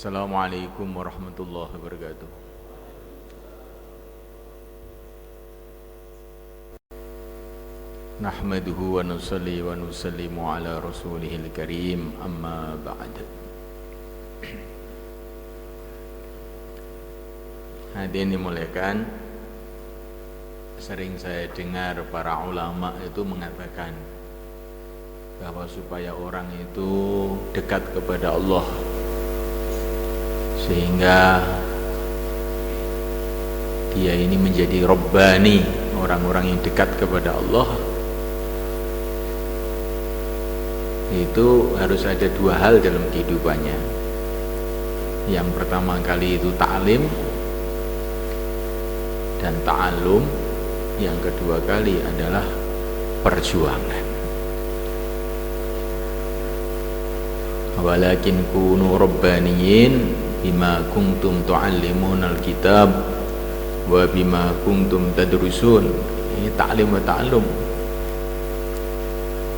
Assalamualaikum warahmatullahi wabarakatuh. Nahmaduhu wa nusalli wa nusallimu ala rasulihil karim, amma ba'd. Hadirin dimuliakan, sering saya dengar para ulama itu mengatakan bahwa supaya orang itu dekat kepada Allah, sehingga dia ini menjadi Rabbani, orang-orang yang dekat kepada Allah, itu harus ada dua hal dalam kehidupannya. Yang pertama kali itu ta'lim dan ta'allum, yang kedua kali adalah perjuangan. Walakin kunu rabbaniyin bima kuntum tu'allimunal kitab wa bima kuntum tadrusun. Ini ta'lim wa ta'allum.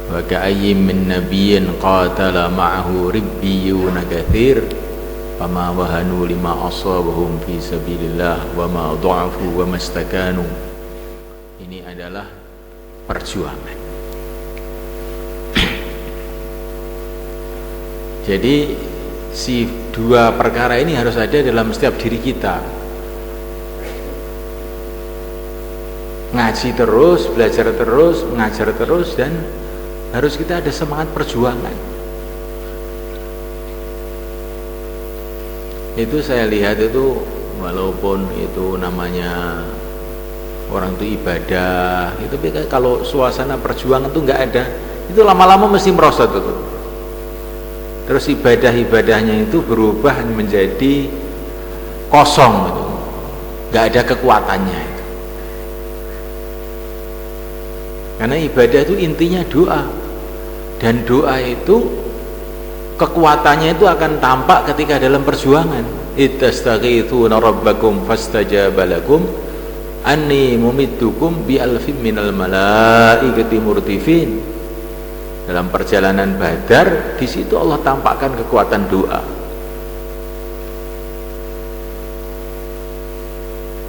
Wa ka'ayyim min nabiyyin qatala ma'ahu ribbiyuna katsir fama wahanu lima asabahum fi sabilillah wa ma dha'afu wa mastakanu. Ini adalah perjuangan. Jadi si dua perkara ini harus ada dalam setiap diri kita. Ngaji terus, belajar terus, mengajar terus, dan harus kita ada semangat perjuangan. Itu saya lihat itu, walaupun itu namanya orang itu ibadah, itu kalau suasana perjuangan itu nggak ada, itu lama-lama mesti merosot itu. Terus ibadah-ibadahnya itu berubah menjadi kosong gitu. Gak ada kekuatannya itu. Karena ibadah itu intinya doa, dan doa itu kekuatannya itu akan tampak ketika dalam perjuangan. Ittastaghithuna rabbakum fastajaba lakum anni mumiddukum bi alfin minal malaikati murdifin. Dalam perjalanan Badar, di situ Allah tampakkan kekuatan doa.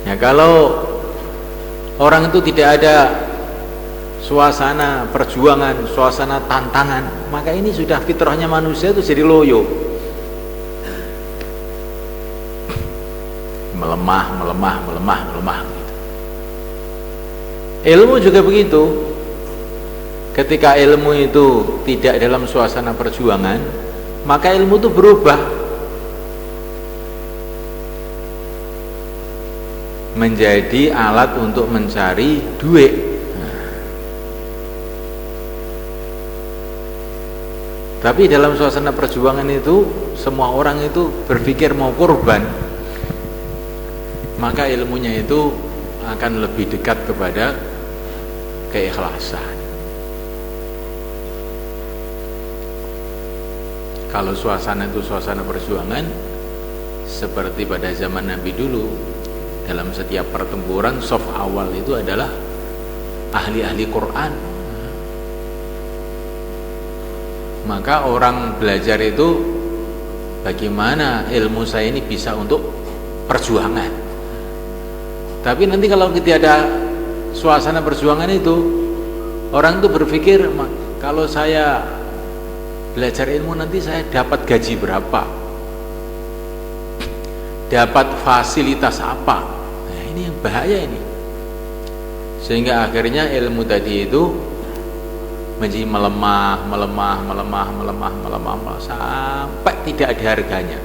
Ya, kalau orang itu tidak ada suasana perjuangan, suasana tantangan, maka ini sudah fitrahnya manusia itu jadi loyo, melemah gitu. Ilmu juga begitu. Ketika ilmu itu tidak dalam suasana perjuangan, maka ilmu itu berubah menjadi alat untuk mencari duit. Tapi dalam suasana perjuangan itu semua orang itu berpikir mau korban, maka ilmunya itu akan lebih dekat kepada keikhlasan. Kalau suasana itu suasana perjuangan, seperti pada zaman Nabi dulu, dalam setiap pertempuran saf awal itu adalah ahli-ahli Quran. Maka orang belajar itu, bagaimana ilmu saya ini bisa untuk perjuangan. Tapi nanti kalau tidak ada suasana perjuangan itu, orang itu berpikir, kalau saya belajar ilmu nanti saya dapat gaji berapa, dapat fasilitas apa. Nah, ini yang bahaya ini. Sehingga akhirnya ilmu tadi itu menjadi melemah sampai tidak ada harganya.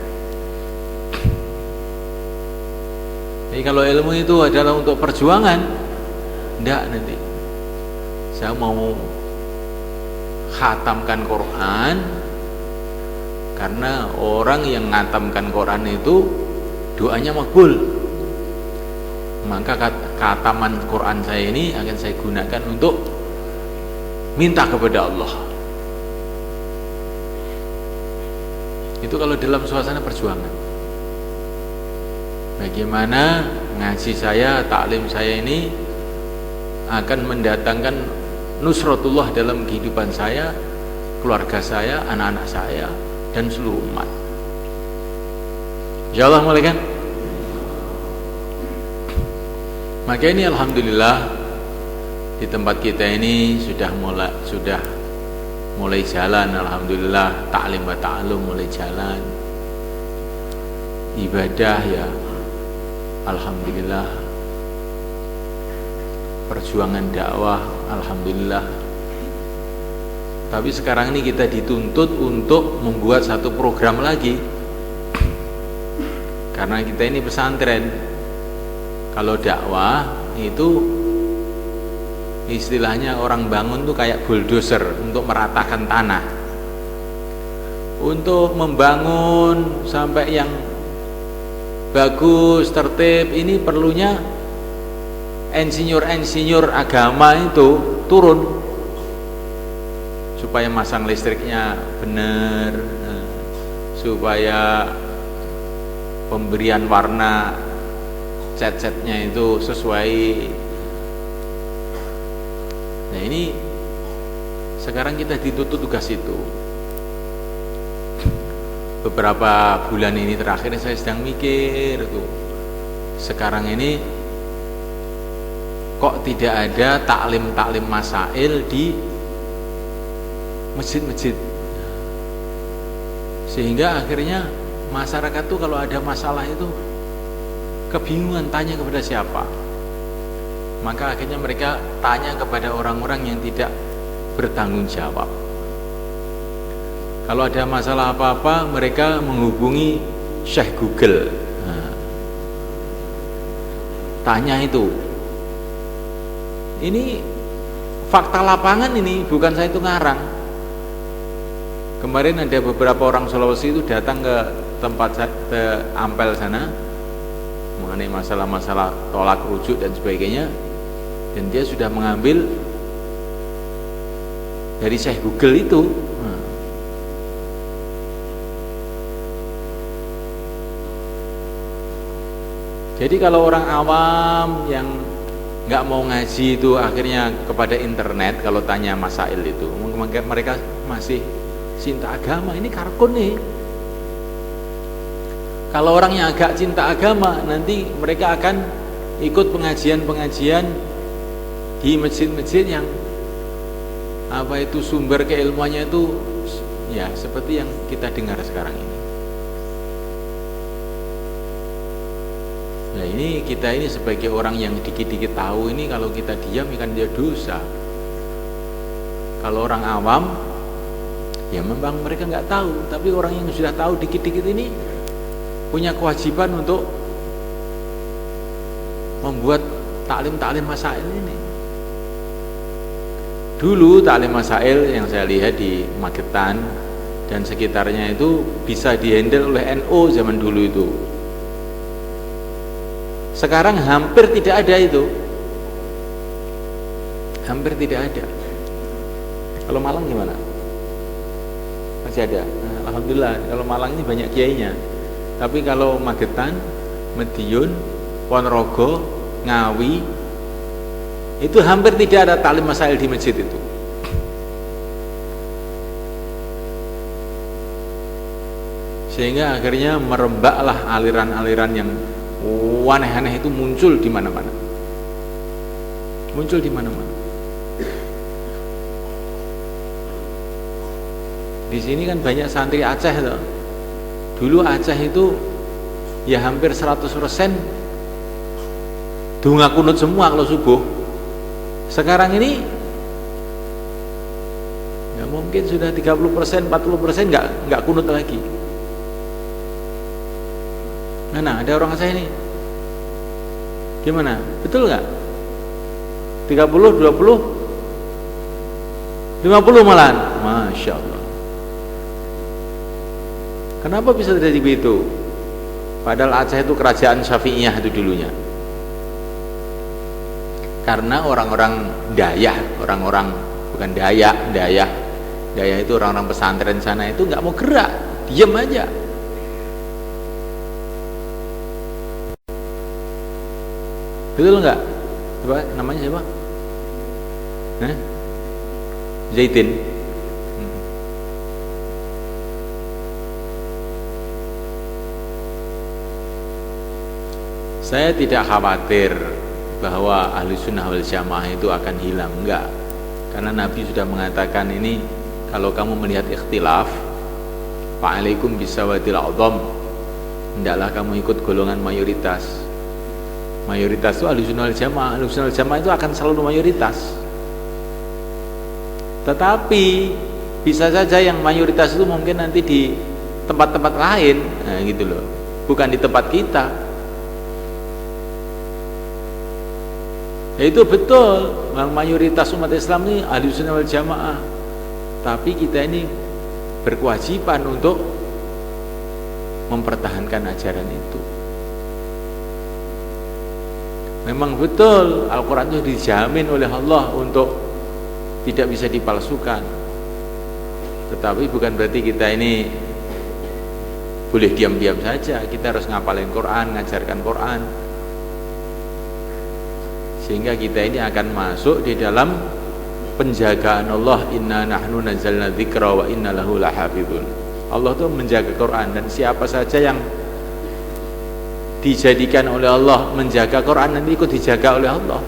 Jadi kalau ilmu itu adalah untuk perjuangan, enggak, nanti saya mau khatamkan Quran, karena orang yang ngatamkan Quran itu doanya makbul, maka khataman Quran saya ini akan saya gunakan untuk minta kepada Allah. Itu kalau dalam suasana perjuangan. Bagaimana ngaji saya, taklim saya ini akan mendatangkan nusratullah dalam kehidupan saya, keluarga saya, anak-anak saya, dan seluruh umat. Insyaallah mulai kan? Maka ini alhamdulillah di tempat kita ini sudah mulai jalan, alhamdulillah, ta'lim wa ta'alum mulai jalan. Ibadah ya alhamdulillah, perjuangan dakwah alhamdulillah. Tapi sekarang ini kita dituntut untuk membuat satu program lagi, karena kita ini pesantren. Kalau dakwah itu istilahnya orang bangun tuh kayak bulldozer untuk meratakan tanah. Untuk membangun sampai yang bagus, tertib, ini perlunya insinyur agama itu turun supaya masang listriknya benar, supaya pemberian warna cat-catnya itu sesuai. Nah ini sekarang kita dituntut tugas itu. Beberapa bulan ini terakhir saya sedang mikir tuh, sekarang ini kok tidak ada taklim masail di masjid-masjid, sehingga akhirnya masyarakat tuh kalau ada masalah itu kebingungan tanya kepada siapa. Maka akhirnya mereka tanya kepada orang-orang yang tidak bertanggung jawab. Kalau ada masalah apa-apa mereka menghubungi Syekh Google. Nah, tanya itu. Ini fakta lapangan, ini bukan saya itu ngarang. Kemarin ada beberapa orang Sulawesi itu datang ke tempat ke Ampel sana mengenai masalah-masalah tolak rujuk dan sebagainya, dan dia sudah mengambil dari Syekh Google itu. Jadi kalau orang awam yang nggak mau ngaji itu akhirnya kepada internet kalau tanya masail itu, mereka masih cinta agama, ini karkun nih. Kalau orang yang agak cinta agama, nanti mereka akan ikut pengajian-pengajian di masjid-masjid yang apa itu sumber keilmuannya itu ya seperti yang kita dengar sekarang ini. Nah ini kita ini sebagai orang yang dikit-dikit tahu ini, kalau kita diam kan dia dosa. Kalau orang awam ya memang mereka nggak tahu, tapi orang yang sudah tahu dikit-dikit ini punya kewajiban untuk membuat taklim masail ini. Dulu taklim masail yang saya lihat di Magetan dan sekitarnya itu bisa dihandle oleh NU zaman dulu itu. Sekarang hampir tidak ada itu, hampir tidak ada. Kalau Malang gimana? Masih ada. Nah, alhamdulillah kalau Malang ini banyak kiainya. Tapi kalau Magetan, Madiun, Ponorogo, Ngawi itu hampir tidak ada taklim masail di masjid itu. Sehingga akhirnya merembaklah aliran-aliran yang aneh-aneh itu muncul di mana-mana. Muncul di mana-mana. Di sini kan banyak santri Aceh loh. Dulu Aceh itu ya hampir 100% donga kunut semua kalau subuh. Sekarang ini ya mungkin sudah 30%, 40% enggak kunut lagi. Nah, ada orang Aceh ini. Gimana? Betul enggak? 30, 20, 50 malahan. Masya Allah. Kenapa bisa terjadi begitu? Padahal Aceh itu kerajaan Syafi'iyah itu dulunya. Karena orang-orang Dayak, orang-orang bukan Dayak itu orang-orang pesantren sana itu nggak mau gerak, diam aja. Betul nggak? Coba namanya siapa? Zaitin. Saya tidak khawatir bahwa ahli sunnah wal jamaah itu akan hilang, enggak. Karena Nabi sudah mengatakan ini, kalau kamu melihat ikhtilaf, fa'alaikum bisawadil a'dham, hendaklah kamu ikut golongan mayoritas. Mayoritas itu ahli sunnah wal jamaah. Ahli sunnah wal jamaah itu akan selalu mayoritas. Tetapi bisa saja yang mayoritas itu mungkin nanti di tempat-tempat lain, nah gitu loh, bukan di tempat kita. Ya itu betul, mayoritas umat Islam ini ahli sunnah wal jamaah. Tapi kita ini berkewajiban untuk mempertahankan ajaran itu. Memang betul Al-Quran itu dijamin oleh Allah untuk tidak bisa dipalsukan. Tetapi bukan berarti kita ini boleh diam-diam saja. Kita harus ngapalin Quran, ngajarkan Quran, sehingga kita ini akan masuk di dalam penjagaan Allah. Inna nahnu nazzalna dzikra wa inna lahu lahafizun. Allah itu menjaga Quran, dan siapa saja yang dijadikan oleh Allah menjaga Quran nanti ikut dijaga oleh Allah.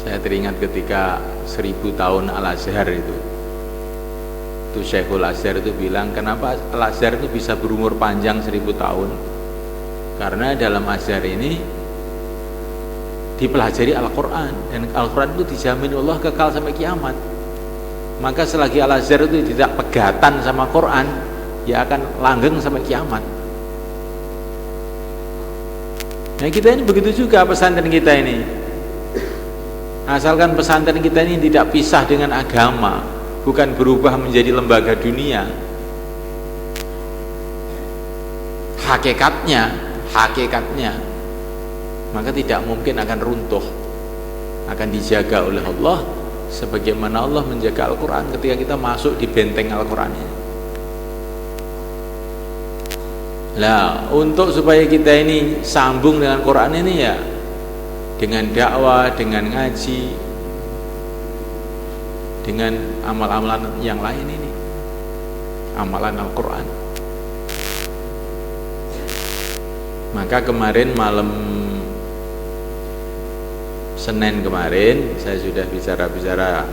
Saya teringat ketika 1000 tahun Al-Azhar itu Syekhul Azhar itu bilang, kenapa Al-Azhar itu bisa berumur panjang 1000 tahun? Karena dalam Azhar ini dipelajari Al-Quran, dan Al-Quran itu dijamin Allah kekal sampai kiamat. Maka selagi Al-Azhar itu tidak pegatan sama Quran, ya akan langgeng sampai kiamat. Nah kita ini begitu juga pesantren kita ini. Asalkan pesantren kita ini tidak pisah dengan agama, bukan berubah menjadi lembaga dunia, hakikatnya, maka tidak mungkin akan runtuh, akan dijaga oleh Allah sebagaimana Allah menjaga Al-Quran ketika kita masuk di benteng Al-Quran ini. Nah, untuk supaya kita ini sambung dengan Quran ini ya dengan dakwah, dengan ngaji, dengan amal-amalan yang lain ini, amalan Al-Quran. Maka kemarin malam Senin kemarin saya sudah bicara-bicara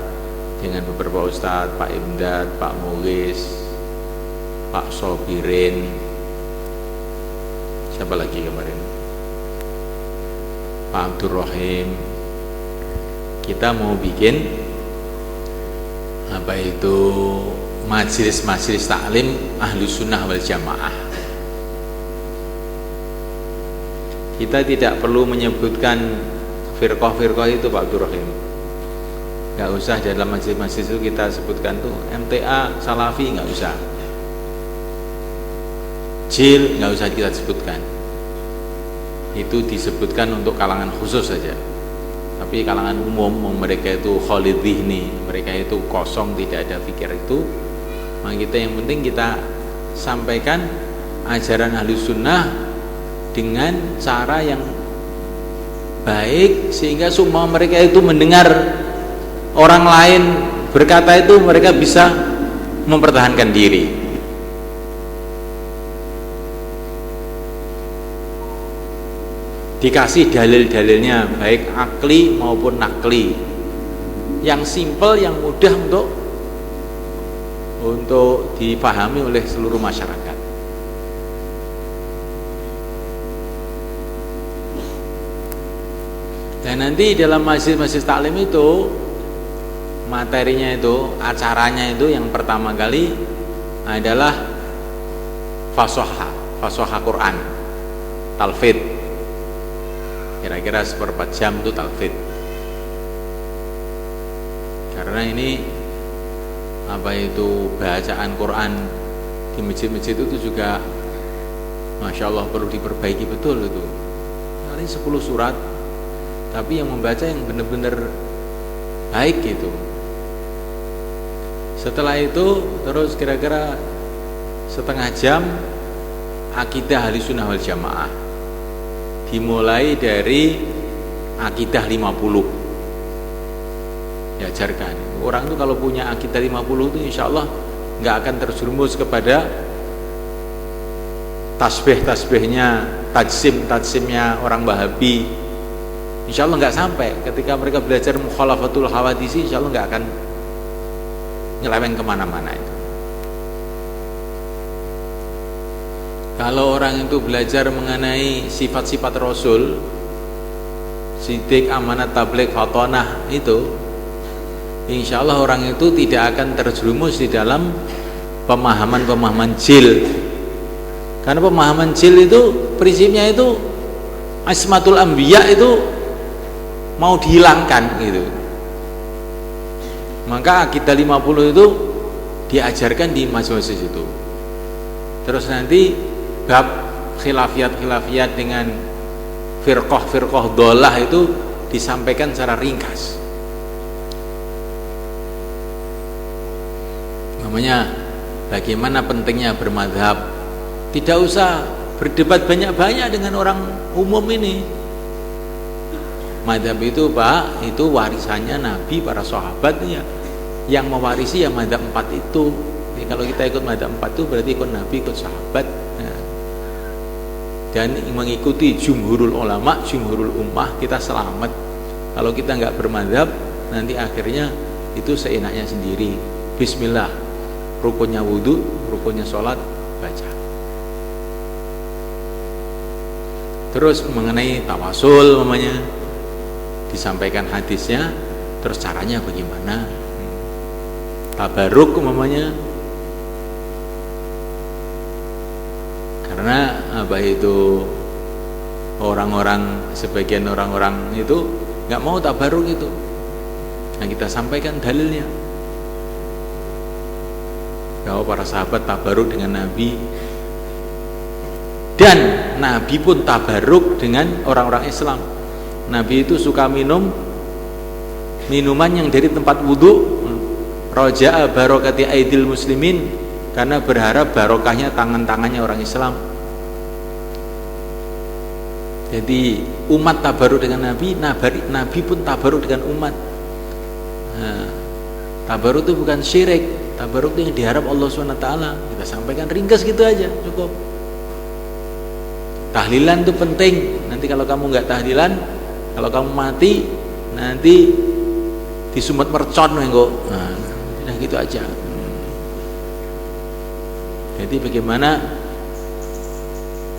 dengan beberapa ustadz, Pak Imdad, Pak Mulis, Pak Sobirin, siapa lagi kemarin, Pak Abdul Rahim. Kita mau bikin apa itu majelis taklim ahli sunnah wal jamaah. Kita tidak perlu menyebutkan firqah itu Pak Abdul Rahim, nggak usah dalam majelis itu kita sebutkan tuh MTA Salafi, nggak usah, Jil nggak usah kita sebutkan. Itu disebutkan untuk kalangan khusus saja. Tapi kalangan umum, mereka itu khalid dhihni, mereka itu kosong, tidak ada pikir itu. Maka kita yang penting kita sampaikan ajaran ahli sunnah dengan cara yang baik, sehingga semua mereka itu mendengar orang lain berkata itu mereka bisa mempertahankan diri. Dikasih dalil-dalilnya baik akli maupun nakli, yang simpel, yang mudah untuk dipahami oleh seluruh masyarakat. Dan nanti dalam majelis taklim itu materinya itu, acaranya itu yang pertama kali adalah fasoha Quran, talfid. Kira-kira 1/4 jam itu talfid. Karena ini apa itu bacaan Quran di masjid-masjid itu juga Masya Allah perlu diperbaiki betul itu. Ini 10 surat, tapi yang membaca yang benar-benar baik gitu. Setelah itu terus kira-kira setengah jam akidah ahli sunnah wal jamaah, dimulai dari akidah 50 diajarkan. Orang itu kalau punya akidah 50 itu insya Allah nggak akan terjerumus kepada tasbih-tasbihnya, tajsim-tajsimnya orang Wahabi, insya Allah nggak sampai. Ketika mereka belajar mukhalafatul hawadisi, insya Allah nggak akan nyeleweng kemana-mana itu. Kalau orang itu belajar mengenai sifat-sifat Rasul, sidik, amanat, tabligh, fatonah itu, insya Allah orang itu tidak akan terjerumus di dalam pemahaman-pemahaman jil. Karena pemahaman jil itu prinsipnya itu asmatul anbiya itu mau dihilangkan gitu. Maka akidah 50 itu diajarkan di masjid itu. Terus nanti bab khilafiyat dengan firqah dolah itu disampaikan secara ringkas. Namanya bagaimana pentingnya bermadhab. Tidak usah berdebat banyak-banyak dengan orang umum ini. Madhab itu Pak, itu warisannya Nabi, para sahabat ya. Yang mewarisi ya madhab 4 itu. Jadi kalau kita ikut madhab 4 itu berarti ikut Nabi, ikut sahabat ya. Dan mengikuti jumhurul ulama, jumhurul ummah, kita selamat. Kalau kita nggak bermadhab, nanti akhirnya itu seenaknya sendiri. Bismillah, rukunnya wudhu, rukunnya sholat, baca. Terus mengenai tawasul namanya disampaikan hadisnya, terus caranya bagaimana, tabaruk namanya. Karena apa itu sebagian orang-orang itu nggak mau tabaruk itu. Nah kita sampaikan dalilnya bahwa para sahabat tabaruk dengan Nabi, dan Nabi pun tabaruk dengan orang-orang Islam. Nabi itu suka minum minuman yang dari tempat wudhu, roja'a barokati aidil muslimin, karena berharap barokahnya tangan-tangannya orang Islam. Jadi umat tabaruk dengan Nabi, Nabi pun tabaruk dengan umat. Nah, tabaruk itu bukan syirik, tabaruk itu yang diharap Allah SWT. Kita sampaikan ringkas gitu aja, cukup. Tahlilan itu penting. Nanti kalau kamu nggak tahlilan, kalau kamu mati nanti disumbat mercon kok. Nah, gitu aja. Jadi bagaimana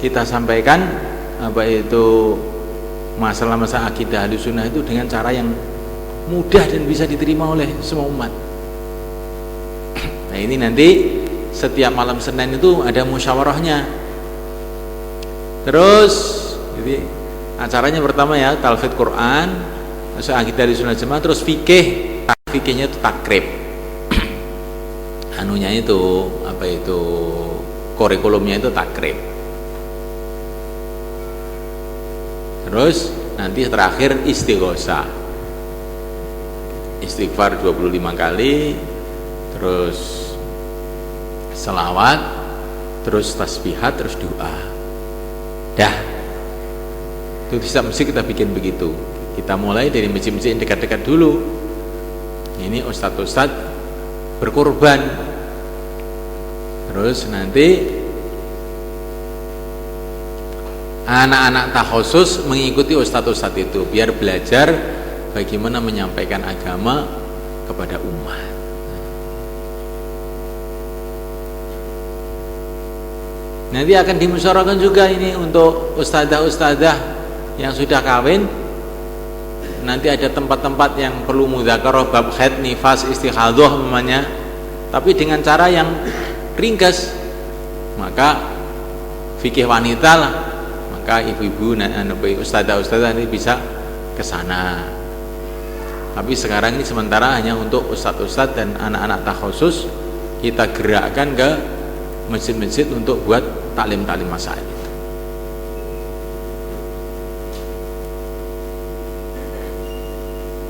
kita sampaikan apa itu masalah-masalah akidah Ahlussunnah itu dengan cara yang mudah dan bisa diterima oleh semua umat. Nah, ini nanti setiap malam Senin itu ada musyawarahnya. Terus jadi acaranya pertama ya talfidz Quran, masuk akidah Ahlussunnah Jamaah, terus fikihnya itu takrib. Anunya itu apa itu kurikulumnya itu takrib. Terus nanti terakhir istighosah, istighfar 25 kali, terus selawat, terus tasbihat, terus doa. Dah, itu bisa mesti kita bikin begitu. Kita mulai dari masjid-masjid yang dekat-dekat dulu. Ini ustadz-ustadz berkorban. Terus nanti anak-anak takhusus mengikuti ustadz-ustadz itu biar belajar bagaimana menyampaikan agama kepada umat. Nanti akan dimusyawarahkan juga ini untuk ustadzah-ustadzah yang sudah kawin. Nanti ada tempat-tempat yang perlu mudzakarah bab haid, nifas, istikhadah namanya, tapi dengan cara yang ringkas. Maka fikih wanita lah, maka ibu-ibu ustadzah-ustadzah ini bisa ke sana. Tapi sekarang ini sementara hanya untuk ustadz-ustadz dan anak-anak takhusus, kita gerakkan ke masjid-masjid untuk buat taklim-taklim masail.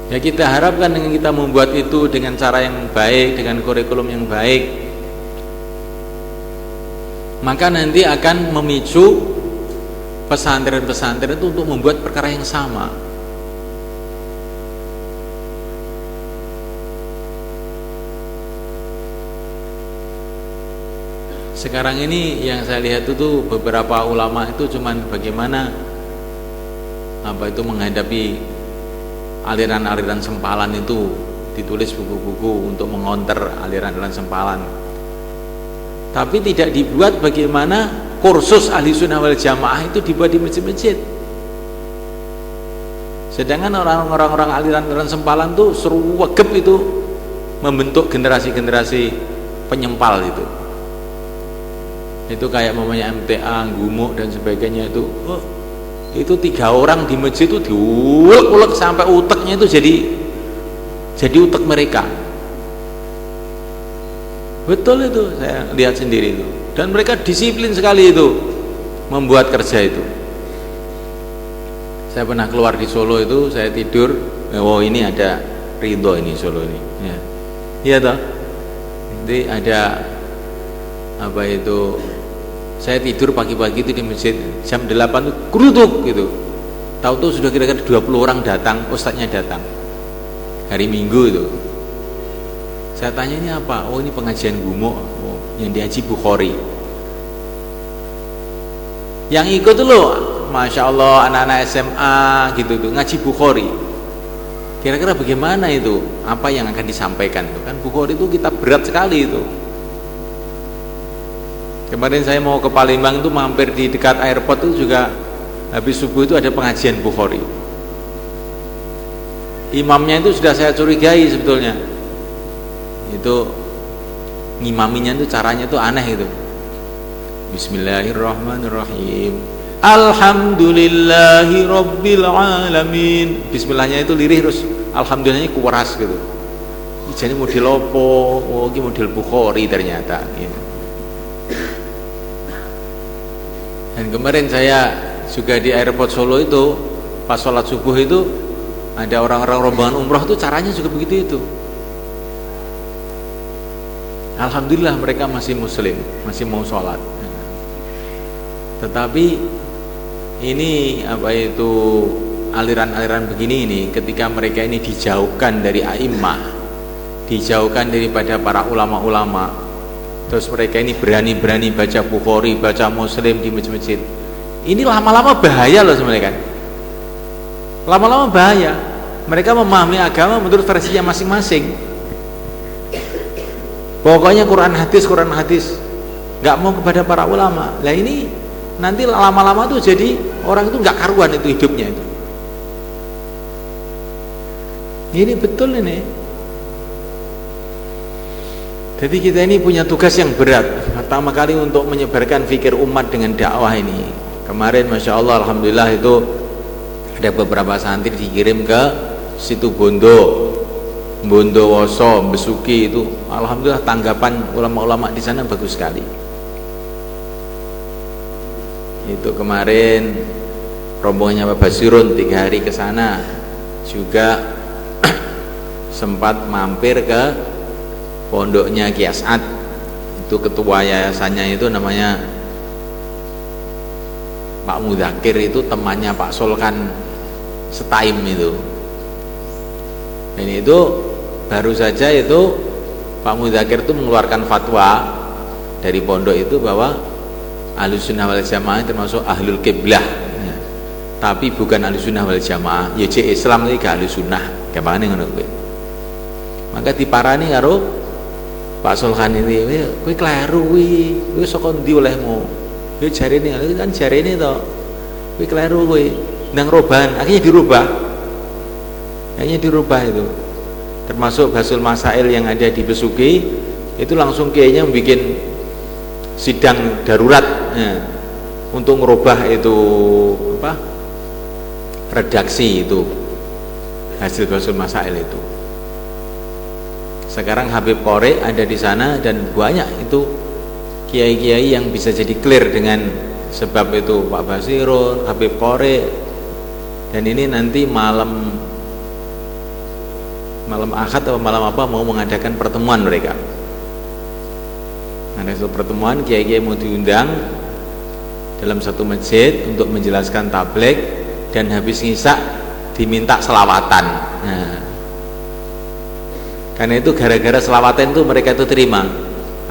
Ya kita harapkan dengan kita membuat itu dengan cara yang baik, dengan kurikulum yang baik, maka nanti akan memicu pesantren-pesantren itu untuk membuat perkara yang sama. sekarang ini yang saya lihat itu beberapa ulama itu cuman bagaimana itu menghadapi aliran-aliran sempalan itu, ditulis buku-buku untuk mengonter aliran-aliran sempalan, tapi tidak dibuat bagaimana kursus ahli sunnah wal jamaah itu dibuat di masjid-masjid. Sedangkan orang-orang aliran-aliran sempalan tuh seru wegep itu membentuk generasi-generasi penyempal itu kayak mamanya MTA, Gumuk dan sebagainya itu. Itu 3 orang di masjid itu diulek-ulek sampai uteknya itu jadi utek mereka. Betul itu, saya lihat sendiri itu. Dan mereka disiplin sekali itu membuat kerja itu. Saya pernah keluar di Solo itu, saya tidur, oh ini ada Ridho ini Solo ini. Ya. Iya toh. Jadi ada saya tidur pagi-pagi itu di masjid jam 8 itu geruduk gitu. Tahu-tahu sudah kira-kira 20 orang datang, ustadznya datang. Hari Minggu itu. Saya tanya ini apa? Oh ini pengajian Gumuk, yang di Haji Bukhari. Yang ikut tuh loh, Masya Allah anak-anak SMA gitu tuh ngaji Bukhari. Kira-kira bagaimana itu? Apa yang akan disampaikan itu? Kan Bukhari itu kitab berat sekali itu. Kemarin saya mau ke Palembang itu mampir di dekat airport itu juga habis subuh itu ada pengajian Bukhari. Imamnya itu sudah saya curigai sebetulnya. Itu ngimaminya itu caranya itu aneh itu. Bismillahirrahmanirrahim. Alhamdulillahi rabbil alamin. Bismillahnya itu lirih terus alhamdulillahnya kuras gitu. Jadi model opo? Oh, ini model Bukhari ternyata gitu. Dan kemarin saya juga di airport Solo itu pas sholat subuh itu ada orang-orang rombongan umroh itu caranya juga begitu itu. Alhamdulillah mereka masih muslim, masih mau sholat. Tetapi ini aliran-aliran begini ini ketika mereka ini dijauhkan dari a'immah, dijauhkan daripada para ulama-ulama, terus mereka ini berani-berani baca Bukhari, baca Muslim di masjid-masjid. Ini lama-lama bahaya loh sebenarnya kan. Lama-lama bahaya. Mereka memahami agama menurut versinya masing-masing. Pokoknya Quran hadis, nggak mau kepada para ulama. Lah ini nanti lama-lama tuh jadi orang itu nggak karuan itu hidupnya itu. Ini betul ini. Jadi kita ini punya tugas yang berat. Pertama kali untuk menyebarkan fikir umat dengan dakwah ini. Kemarin Masya Allah Alhamdulillah itu ada beberapa santri dikirim ke situ Bondowoso, Besuki itu. Alhamdulillah tanggapan ulama-ulama di sana bagus sekali. Itu kemarin rombongannya Pak Basirun 3 hari ke sana juga sempat mampir ke pondoknya Ki As'ad. Itu ketua yayasannya itu namanya Pak Mudakir, itu temannya Pak Solkan Setaim itu. Dan itu baru saja itu Pak Mudakir itu mengeluarkan fatwa dari pondok itu bahwa Ahlus Sunnah wal Jamaah termasuk Ahlul Qiblah, ya. Tapi bukan Ahlus Sunnah wal Jamaah. Ya Islam iki gak Ahlus Sunnah, gimana ngono kuwi. Maka diparani karo Pak Solkan ini, kowe kleru kuwi. Kowe saka ndi olehmu? Kowe jarene kan jarene to. Kowe kleru kowe. Nang roban, akhirnya dirubah. Akhirnya dirubah itu. Termasuk Basul Masail yang ada di Besuki, itu langsung kayaknya bikin sidang darurat ya, untuk ngerubah itu redaksi itu hasil Basul Masail itu. Sekarang Habib Qorek ada di sana dan banyak itu kiai-kiai yang bisa jadi clear dengan sebab itu Pak Basirun, Habib Qorek. Dan ini nanti malam Ahad atau malam apa mau mengadakan pertemuan mereka. Ada satu pertemuan kiai-kiai mau diundang dalam satu masjid untuk menjelaskan tabligh dan habis ngisak diminta selawatan. Nah, karena itu gara-gara selawatan itu mereka itu terima.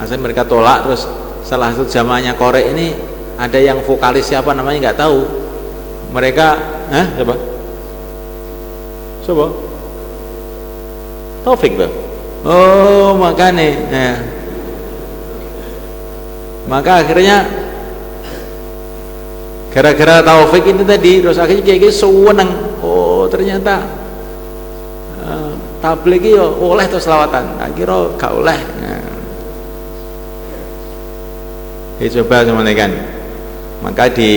Asalnya mereka tolak terus salah satu jamaahnya Korek ini ada yang vokalis siapa namanya nggak tahu. Mereka, siapa? Siapa? Taufik tuh. Oh, makanya. Ya. Maka akhirnya gara-gara Taufik ini tadi, terus akhirnya kayak seneng. Oh, ternyata tabligh iki oleh to selawatan. Akhirnya gak oleh. Nah. Coba semuanya kan. Maka di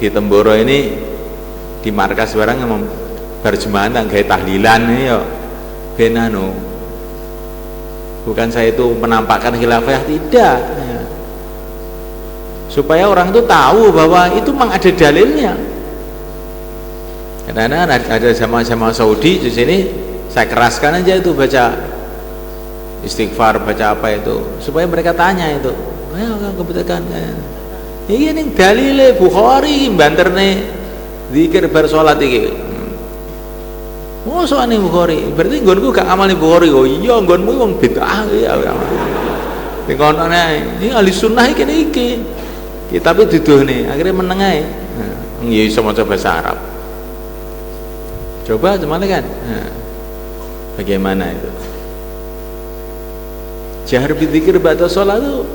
Temboro ini di markas barang berjemaah gawe tahlilan ini ya ben bukan saya itu menampakkan khilafah, tidak ya. Supaya orang itu tahu bahwa itu memang ada dalilnya. Karena ada jamaah-jamaah Saudi di sini saya keraskan aja itu baca istighfar, baca apa itu supaya mereka tanya itu kebetulan iya nih dalile Bukhari banterne zikir bar salat iki. Mosok ane Bukhari, berarti nggonku gak ngamali Bukhari. Oh iya nggonmu wong bid'ah ya. Ning kono ini ahli sunnah iki. Tapi duduhne akhirnya meneng ae. Ya iso maca bahasa Arab. Coba gimana kan? Bagaimana itu? Jahar bidzikir ba'da shalah itu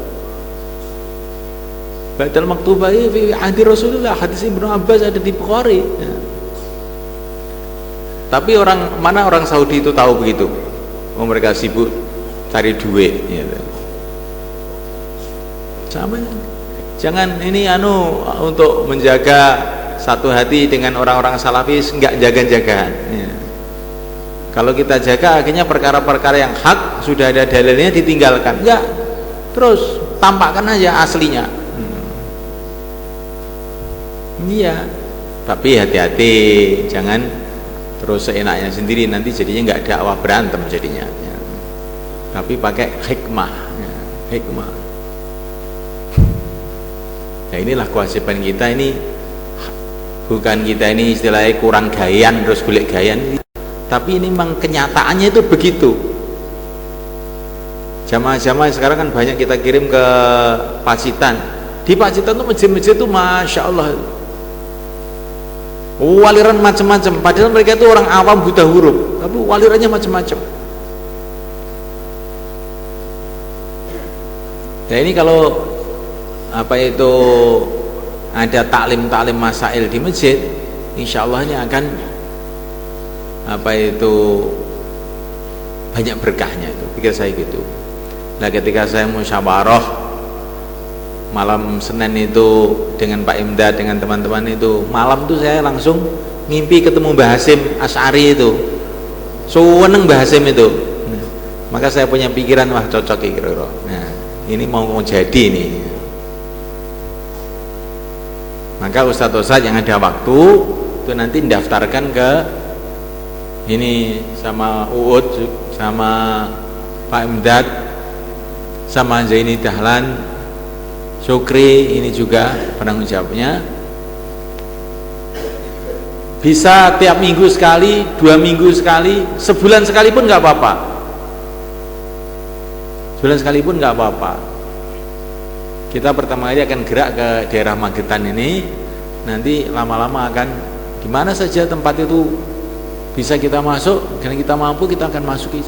Ba'dal maktubah fi ahdi Rasulullah, hadis Ibnu Abbas ada di Bukhari. Ya. Tapi orang Saudi itu tahu begitu. Mereka sibuk cari duit. Ya. Sama. Jangan ini untuk menjaga satu hati dengan orang-orang salafis, enggak jaga-jagaan. Ya. Kalau kita jaga, akhirnya perkara-perkara yang hak sudah ada dalilnya ditinggalkan. Enggak. Terus tampakkan aja aslinya. Iya, tapi hati-hati, jangan terus seenaknya sendiri, nanti jadinya nggak dakwah, berantem jadinya. Ya. Tapi pakai hikmah, ya. Hikmah. Nah inilah kewajiban kita ini, bukan kita ini istilahnya kurang gayan terus golek gayan, tapi ini memang kenyataannya itu begitu. Jamaah-jamaah sekarang kan banyak kita kirim ke Pacitan. Di Pacitan tuh masjid-masjid tuh masya Allah. Waliran macam-macam, padahal mereka itu orang awam buta huruf, tapi walirannya macam-macam. Nah ini kalau itu ada taklim masail di masjid, insya Allah ini akan banyak berkahnya itu, pikir saya gitu. Nah ketika saya musyawarah malam Senin itu dengan Pak Imdad, dengan teman-teman itu, malam itu saya langsung ngimpi ketemu Mbah Hasim Asy'ari itu. Seneng Mbah Hasim itu. Maka saya punya pikiran, wah cocok kira-kira. Nah, ini mau jadi nih. Maka ustadz-ustadz yang ada waktu itu nanti mendaftarkan ke ini sama Uud, sama Pak Imdad, sama Zaini Dahlan, Syukri, ini juga penanggung jawabnya. Bisa tiap minggu sekali, 2 minggu sekali, sebulan sekali pun nggak apa-apa. Sebulan sekali pun nggak apa-apa. Kita pertama kali akan gerak ke daerah Magetan ini, nanti lama-lama akan di mana saja tempat itu bisa kita masuk, dan kita mampu kita akan masuki.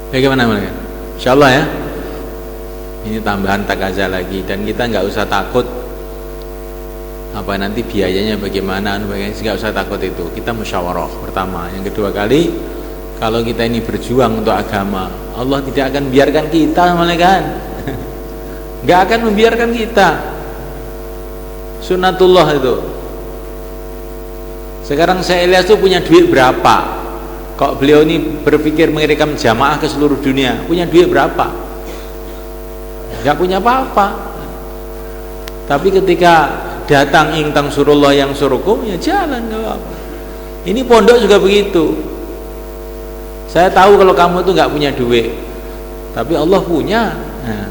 Bagaimana mereka? Insyaallah ya. Ini tambahan takaza lagi, dan kita nggak usah takut nanti biayanya bagaimana, nggak usah takut itu. Kita musyawarah pertama. Yang kedua kali, kalau kita ini berjuang untuk agama, Allah tidak akan biarkan kita, malaikat nggak akan membiarkan kita. Sunnatullah itu. Sekarang saya Ilyas tuh punya duit berapa? Kok beliau ini berpikir mengirimkan jamaah ke seluruh dunia, punya duit berapa? Gak punya apa-apa. Tapi ketika datang ingtang surullah yang surukum, ya jalan, gak apa-apa. Ini pondok juga begitu. Saya tahu kalau kamu itu gak punya duit, tapi Allah punya. Nah,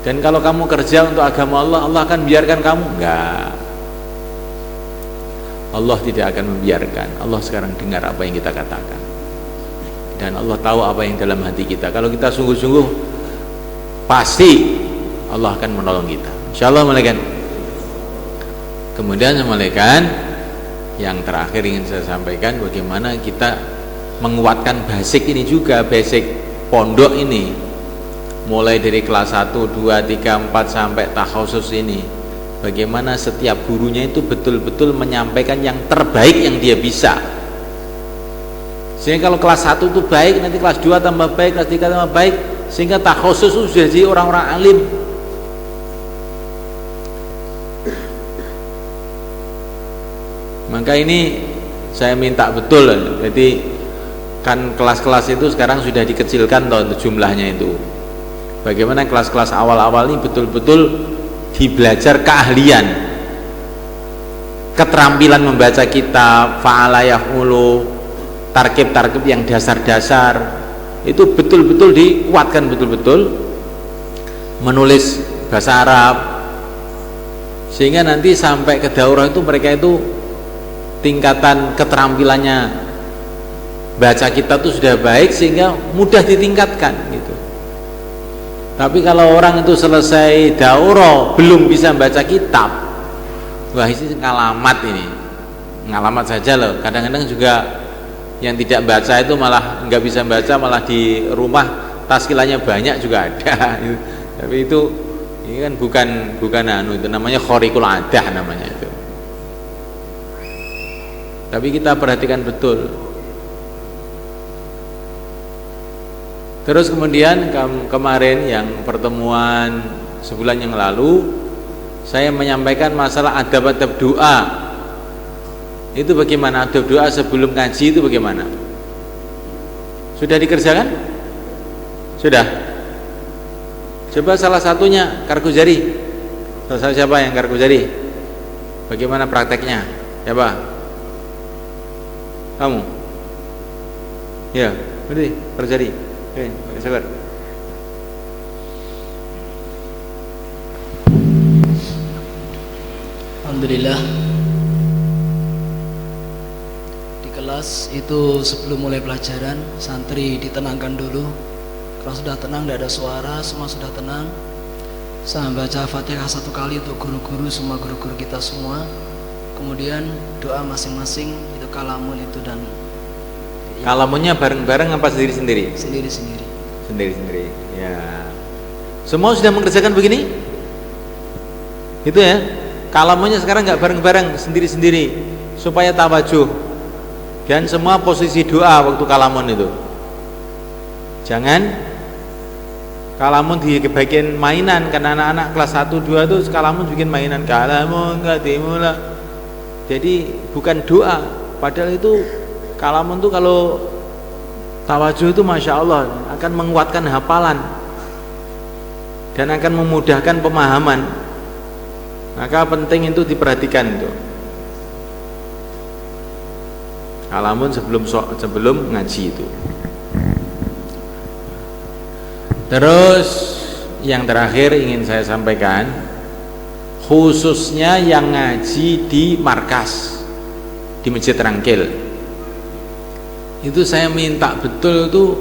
dan kalau kamu kerja untuk agama Allah, Allah akan biarkan kamu? Enggak. Allah tidak akan membiarkan. Allah sekarang dengar apa yang kita katakan, dan Allah tahu apa yang dalam hati kita. Kalau kita sungguh-sungguh, pasti Allah akan menolong kita, insyaallah malaikat. Kemudian malaikat, yang terakhir ingin saya sampaikan, bagaimana kita menguatkan basic ini juga, basic pondok ini, mulai dari kelas 1, 2, 3, 4 sampai takhusus ini. Bagaimana setiap gurunya itu betul-betul menyampaikan yang terbaik yang dia bisa. Sehingga kalau kelas 1 itu baik, nanti kelas 2 tambah baik, kelas 3 tambah baik, sehingga takhusus itu sudah jadi orang-orang alim. Maka ini saya minta betul, jadi kan kelas-kelas itu sekarang sudah dikecilkan toh jumlahnya itu. Bagaimana kelas-kelas awal-awal ini betul-betul dibelajar keahlian, keterampilan membaca kitab, fa'ala yaf'ulu, tarkib-tarkib yang dasar-dasar itu betul-betul dikuatkan, betul-betul menulis bahasa Arab, sehingga nanti sampai ke daurah itu mereka itu tingkatan keterampilannya baca kitab itu sudah baik sehingga mudah ditingkatkan gitu. Tapi kalau orang itu selesai daurah belum bisa baca kitab, wah ini ngalamat, ini ngalamat saja loh. Kadang-kadang juga yang tidak baca itu malah nggak bisa baca, malah di rumah taskilanya banyak juga ada. Tapi itu ini kan bukan anu, itu namanya khariqul adah namanya itu. Tapi kita perhatikan betul. Terus kemudian kemarin yang pertemuan sebulan yang lalu, saya menyampaikan masalah adab-adab doa. Itu bagaimana adab doa sebelum ngaji itu bagaimana? Sudah dikerjakan? Sudah? Coba salah satunya Karguzari. Salah siapa yang Karguzari? Bagaimana prakteknya? Siapa? Kamu? Ya, berarti Karguzari. Oke, sabar. Alhamdulillah, di kelas itu sebelum mulai pelajaran santri ditenangkan dulu. Kalau sudah tenang, tidak ada suara, semua sudah tenang, saya baca Fatihah 1 kali untuk guru-guru, semua guru-guru kita semua. Kemudian doa masing-masing, itu kalamun itu, dan kalamunnya bareng-bareng apa sendiri-sendiri? Sendiri-sendiri. Sendiri-sendiri. Ya. Semua sudah mengerjakan begini? Gitu ya. Kalamunnya sekarang nggak bareng-bareng, sendiri-sendiri, supaya tawajuh. Dan semua posisi doa waktu kalamun itu. Jangan kalamun di bagian mainan, karena anak-anak kelas 1, 2 itu kalamun bikin mainan, kalamun katimula. Jadi bukan doa, padahal itu kalamun itu kalau tawajuh itu Masya Allah akan menguatkan hafalan dan akan memudahkan pemahaman. Maka penting itu diperhatikan itu. Kalamun sebelum ngaji itu. Terus yang terakhir ingin saya sampaikan, khususnya yang ngaji di markas di Masjid Rangkil, itu saya minta betul itu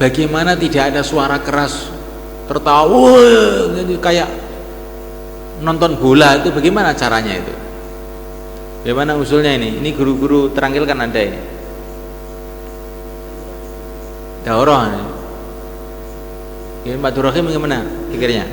bagaimana tidak ada suara keras tertawa kayak nonton bola, itu bagaimana caranya itu? Bagaimana usulnya ini? Ini guru-guru Terangkil kan ada ini. Daurah ini. Pak Durrahim bagaimana pikirnya?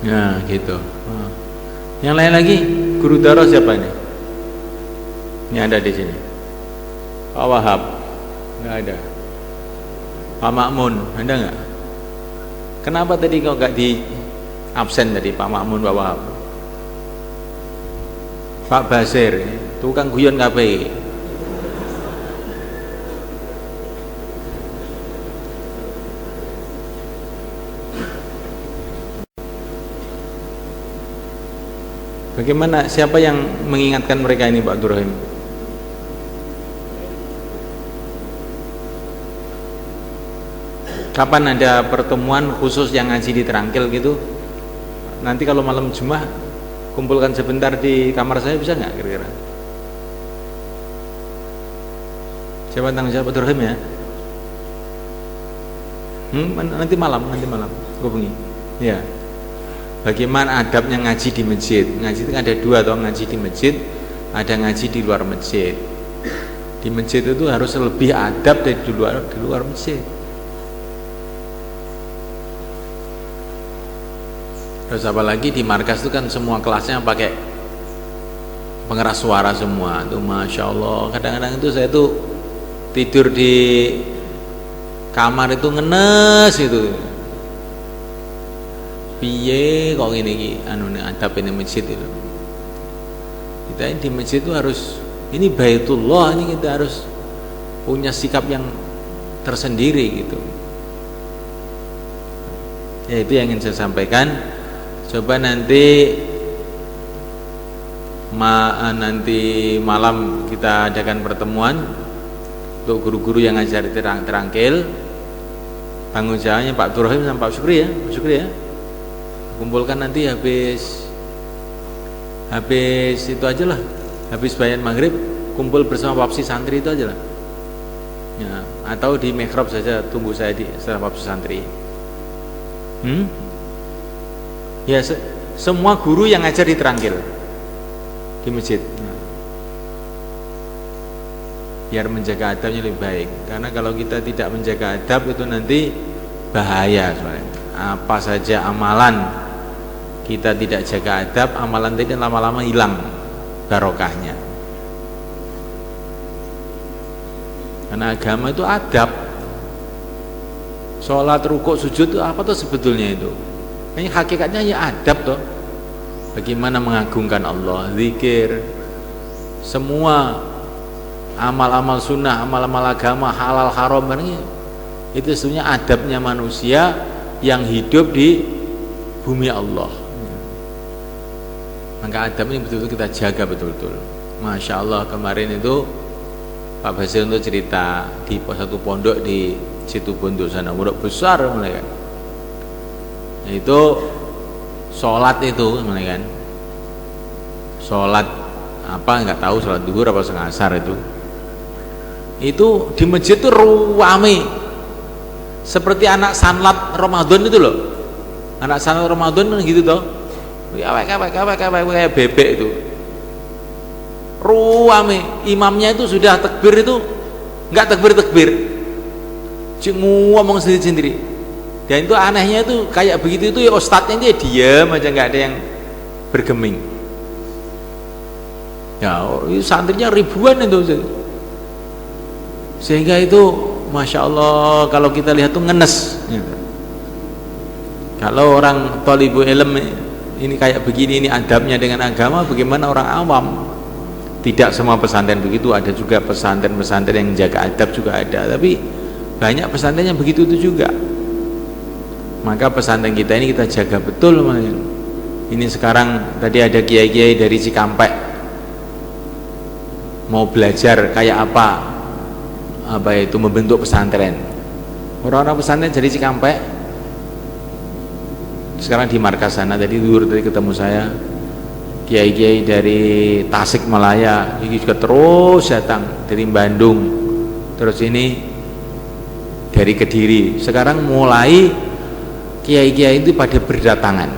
Ya gitu. Yang lain lagi, guru daurah siapa ini? Ini ada di sini. Pak Wahab, nggak ada. Pak Makmun, ada nggak? Kenapa tadi kok nggak di absen tadi Pak Makmun, Pak Wahab? Pak Basir, tukang guyon KPI. Bagaimana, siapa yang mengingatkan mereka ini Pak Abdurrahim? Kapan ada pertemuan khusus yang ngaji di Terangkil gitu? Nanti kalau malam Jumat kumpulkan sebentar di kamar saya, bisa nggak kira-kira? Siapa tanggung jawab? Abdurrahim ya? Nanti malam hubungi. Ya. Bagaimana adabnya ngaji di masjid? Ngaji itu ada dua toh, ngaji di masjid, ada ngaji di luar masjid. Di masjid itu harus lebih adab dari di luar masjid. Terus apalagi di markas itu kan semua kelasnya pakai pengeras suara semua. Tuh Masya Allah, kadang-kadang itu saya tuh tidur di kamar itu ngenes itu. Piye kok ngene iki adab ini masjid itu. Kita ini di masjid itu harus, ini Baitullah, ini kita harus punya sikap yang tersendiri gitu. Ya itu yang ingin saya sampaikan. Coba nanti malam kita adakan pertemuan untuk guru-guru yang ngajar di Terangkil. Tanggung jawabnya Pak Abdurrahim sama Pak Syukri ya. Kumpulkan nanti habis itu aja lah, habis bayan maghrib kumpul bersama papsi santri itu aja lah ya, atau di mihrab saja, tunggu saya di setelah papsi santri. Ya semua guru yang ngajar di Terangkil di masjid, biar menjaga adabnya lebih baik. Karena kalau kita tidak menjaga adab itu nanti bahaya sebenarnya. Apa saja amalan kita tidak jaga adab, amalan tadi lama-lama hilang barokahnya. Karena agama itu adab. Sholat, rukuk, sujud itu apa tuh sebetulnya itu? Ini hakikatnya ya adab toh. Bagaimana mengagungkan Allah, zikir, semua amal-amal sunnah, amal-amal agama, halal haram, itu sebenarnya adabnya manusia yang hidup di bumi Allah. Maka adab ini betul-betul kita jaga betul-betul. Masya Allah, kemarin itu Pak Basir untuk cerita di satu pondok di Situbondo sana, pondok besar mulai kan. Itu sholat itu mulai kan. Sholat apa nggak tahu, sholat duhur apa setengah asar itu di masjid itu ruame seperti anak sanlat Ramadan itu loh. Anak sanlat Ramadan kan gitu toh, kayak bebek itu ruame. Imamnya itu sudah takbir itu nggak takbir, ngomong sendiri. Dan itu anehnya itu kayak begitu itu ya, ustadznya dia diam aja, nggak ada yang bergeming. Ya santrinya ribuan itu, sehingga itu Masya Allah kalau kita lihat tuh ngenes gitu. Kalau orang tholibu ilm ini kayak begini, ini adabnya dengan agama, bagaimana orang awam? Tidak semua pesantren begitu, ada juga pesantren-pesantren yang jaga adab juga ada, tapi banyak pesantren yang begitu itu juga. Maka pesantren kita ini kita jaga betul. Ini sekarang tadi ada kiai-kiai dari Cikampek mau belajar kayak apa itu membentuk pesantren. Orang-orang pesantren dari Cikampek sekarang di markas sana. Tadi ketemu saya kiai-kiai dari Tasikmalaya, ini juga terus datang dari Bandung, terus ini dari Kediri. Sekarang mulai kiai-kiai itu pada berdatangan,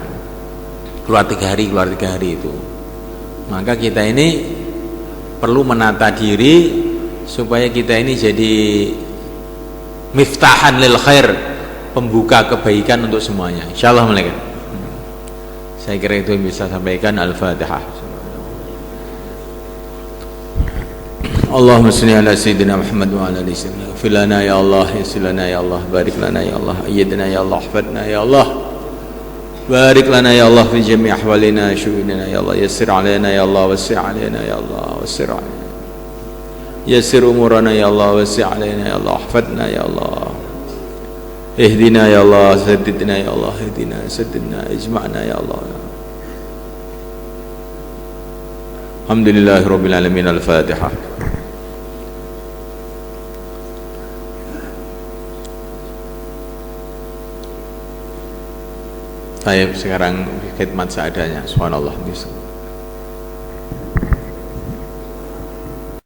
keluar tiga hari itu. Maka kita ini perlu menata diri supaya kita ini jadi miftahan lil khair, pembuka kebaikan untuk semuanya, insyaallah. Saya kira itu yang bisa sampaikan. Al-Fatihah. Allahumma salli ala sayyidina Muhammad wa ala ali sayyidina. Ighfir lana ya Allah, yassir lana ya Allah, barik lana ya Allah, ayyidna ya Allah, ihfadna ya Allah, barik lana ya Allah fi jami' ahwalina, syu'unina ya Allah, yassir alaina ya Allah, wasi' alaina ya Allah, wasir alaina, yassir umurana ya Allah, wasi' alaina ya Allah, ihfadna ya Allah, ihdina ya Allah, saddidna ya Allah, ihdina saddidna, ijma'na ya Allah. Alhamdulillahirabbil alamin. Al-Fatihah. Baik, sekarang khidmat seadanya. Subhanallah.